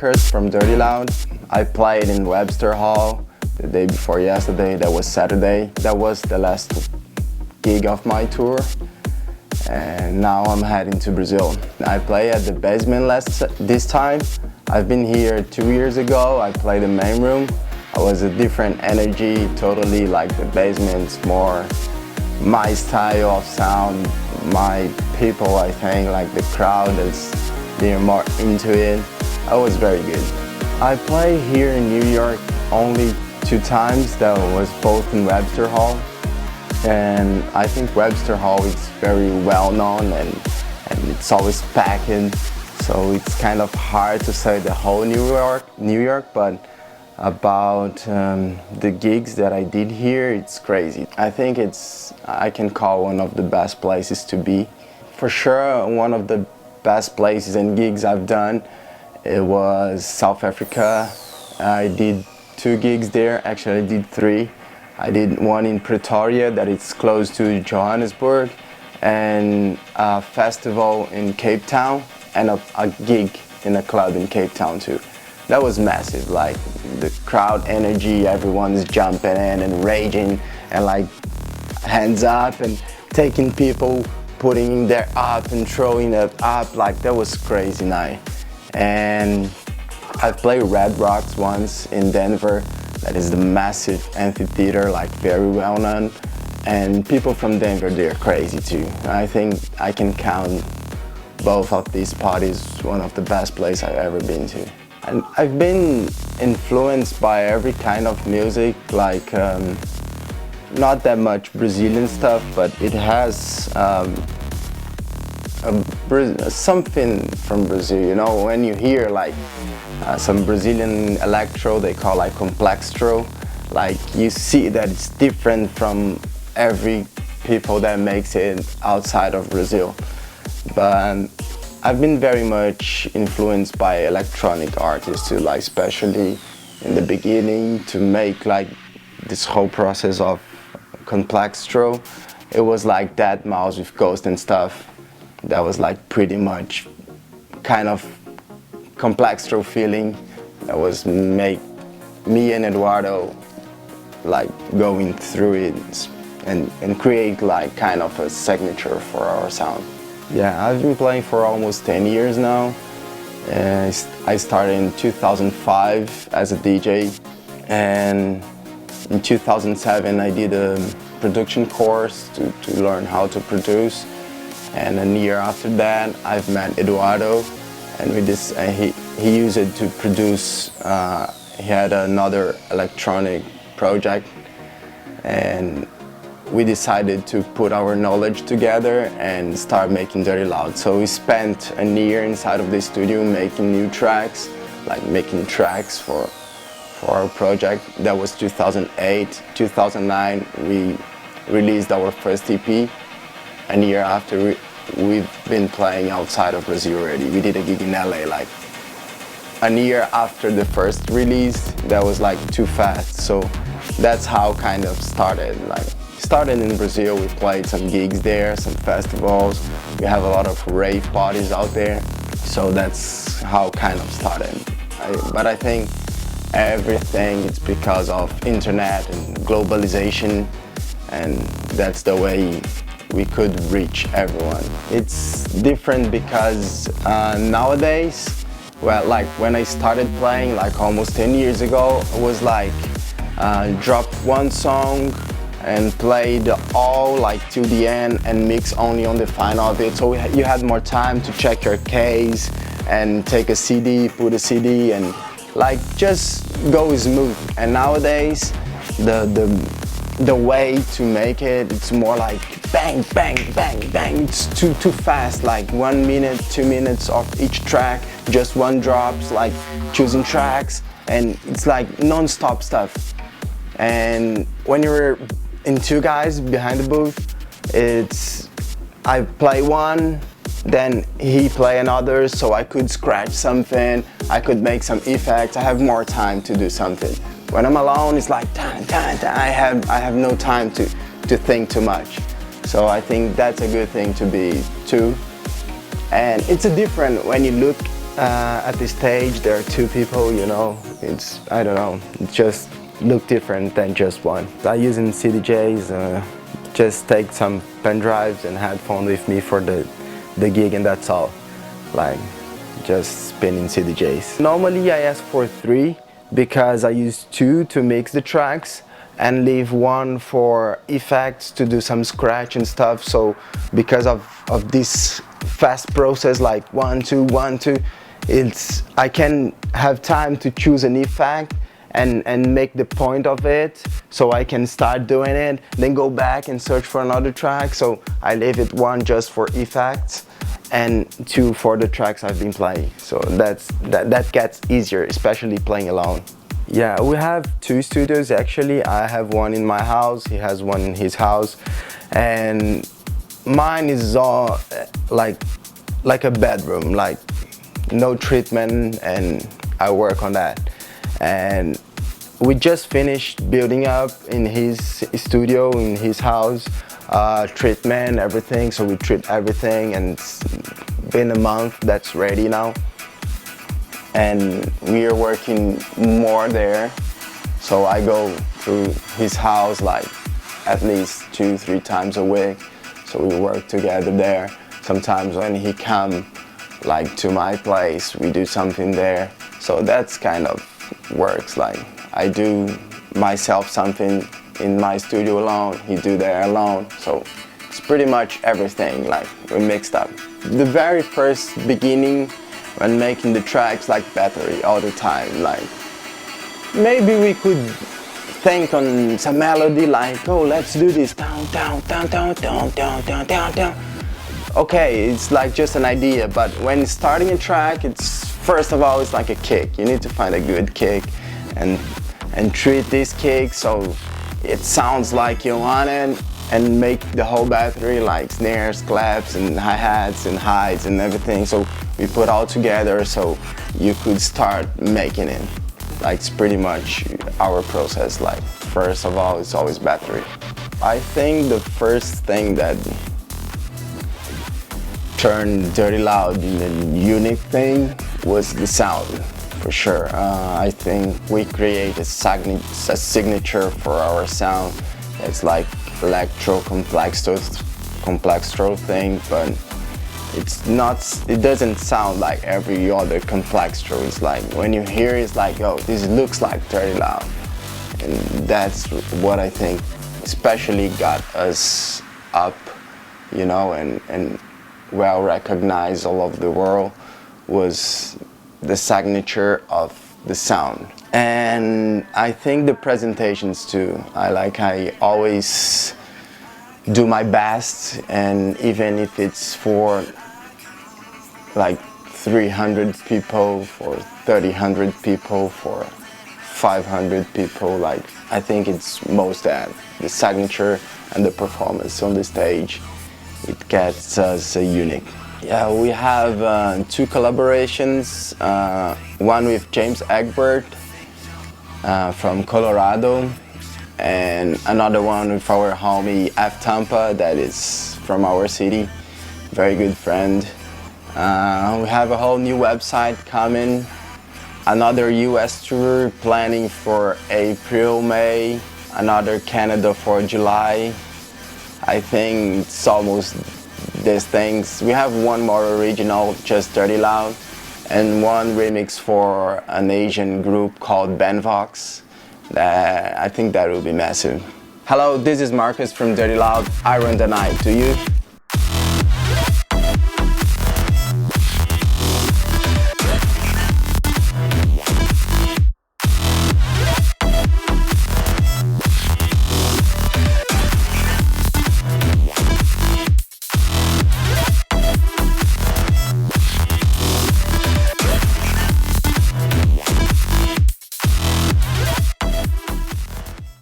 Marcus from Dirtyloud. I played in Webster Hall the day before yesterday. That was Saturday. That was the last gig of my tour. And now I'm heading to Brazil. I play at the basement this time. I've been here 2 years ago. I played the main room. I was a different energy, totally like the basement's more my style of sound, my people, I think, like the crowd they're more into it. I was very good. I play here in New York only 2 times. That was both in Webster Hall. And I think Webster Hall is very well known and it's always packed, so it's kind of hard to say the whole New York, but about the gigs that I did here, it's crazy. I think I can call one of the best places to be. For sure, one of the best places and gigs I've done, it was South Africa. I did 2 gigs there, actually I did 3. I did one in Pretoria, that is close to Johannesburg, and a festival in Cape Town, and a gig in a club in Cape Town too. That was massive, like the crowd energy, everyone's jumping in and raging and like hands up and taking people, putting their up and throwing it up, like that was crazy night. And I've played Red Rocks once in Denver. That is the massive amphitheater, like very well known. And people from Denver, they're crazy too. I think I can count both of these parties one of the best places I've ever been to. And I've been influenced by every kind of music, like not that much Brazilian stuff, but it has something from Brazil, you know, when you hear like some Brazilian electro, they call like complextro, like you see that it's different from every people that makes it outside of Brazil. But I've been very much influenced by electronic artists too, like especially in the beginning to make like this whole process of complextro. It was like that mouse with Ghost and stuff. That was like pretty much kind of complextro feeling that was make me and Eduardo like going through it and create like kind of a signature for our sound. Yeah, I've been playing for almost 10 years now. I started in 2005 as a DJ, and in 2007 I did a production course to learn how to produce. And a year after that, I've met Eduardo, and he used it to produce. He had another electronic project, and we decided to put our knowledge together and start making Dirtyloud. So we spent a year inside of the studio making new tracks, like making tracks for our project. That was 2008. 2009, we released our first EP. A year after, we've been playing outside of Brazil already. We did a gig in LA like a year after the first release. That was like too fast. So that's how kind of started. Started in Brazil, we played some gigs there, some festivals. We have a lot of rave parties out there. So that's how kind of started. But I think everything is because of internet and globalization, and that's the way we could reach everyone. It's different because nowadays, well, like when I started playing like almost 10 years ago, it was like drop one song and played all like to the end and mix only on the final of it. So you had more time to check your case and take a CD, put a CD, and like just go smooth. And nowadays, the way to make it, it's more like bang, bang, bang, bang. It's too fast, like 1 minute, 2 minutes of each track, just one drops, like choosing tracks, and it's like non-stop stuff. And when you're in 2 guys behind the booth, I play one, then he play another, so I could scratch something, I could make some effects, I have more time to do something. When I'm alone, it's like, I have no time to think too much. So I think that's a good thing to be too. And it's a different when you look at this stage there are two people, you know, I don't know, it just look different than just one. I using CDJs, just take some pen drives and headphones with me for the gig, and that's all. Like, just spinning CDJs. Normally I ask for 3 because I use 2 to mix the tracks and leave 1 for effects to do some scratch and stuff. So because of this fast process, like 1, 2, 1, 2, I can have time to choose an effect and make the point of it, so I can start doing it, then go back and search for another track. So I leave it 1 just for effects and 2 for the tracks I've been playing. So that gets easier, especially playing alone. Yeah, we have 2 studios actually. I have one in my house, he has one in his house, and mine is all like a bedroom, like no treatment, and I work on that. And we just finished building up in his studio, in his house, treatment, everything. So we treat everything, and it's been a month that's ready now. And we are working more there. So I go through his house like at least 2-3 times a week. So we work together there. Sometimes when he come like to my place, we do something there. So that's kind of works. Like I do myself something in my studio alone, he do there alone. So it's pretty much everything, like we mixed up. The very first beginning when making the tracks, like battery all the time, like maybe we could think on some melody like, oh, let's do this down, down, down, down, down, down, down, down, down. Okay, it's like just an idea, but when starting a track, it's first of all, it's like a kick. You need to find a good kick and treat this kick so it sounds like you want it, and make the whole battery like snares, claps, and hi-hats and highs and everything. So we put all together so you could start making it. Like it's pretty much our process. Like first of all, it's always battery. I think the first thing that turned Dirtyloud into a unique thing was the sound, for sure. I think we create a signature for our sound. It's like electro complextro thing, but it doesn't sound like every other complextro. It's like when you hear it, it's like, oh, this looks like Dirtyloud. And that's what I think especially got us up, you know, and well recognized all over the world, was the signature of the sound. And I think the presentations too. I always do my best, and even if it's for like 300 people, for 300 people, for 500 people, like I think it's most that the signature and the performance on the stage, it gets us unique. Yeah, we have 2 collaborations, one with James Egbert from Colorado, and another one with our homie F Tampa, that is from our city, very good friend. We have a whole new website coming, another US tour planning for April, May, another Canada for July. I think it's almost these things. We have one more original, just Dirtyloud, and one remix for an Asian group called Benvox. I think that will be massive. Hello, this is Marcus from Dirtyloud. I run the night. Do you?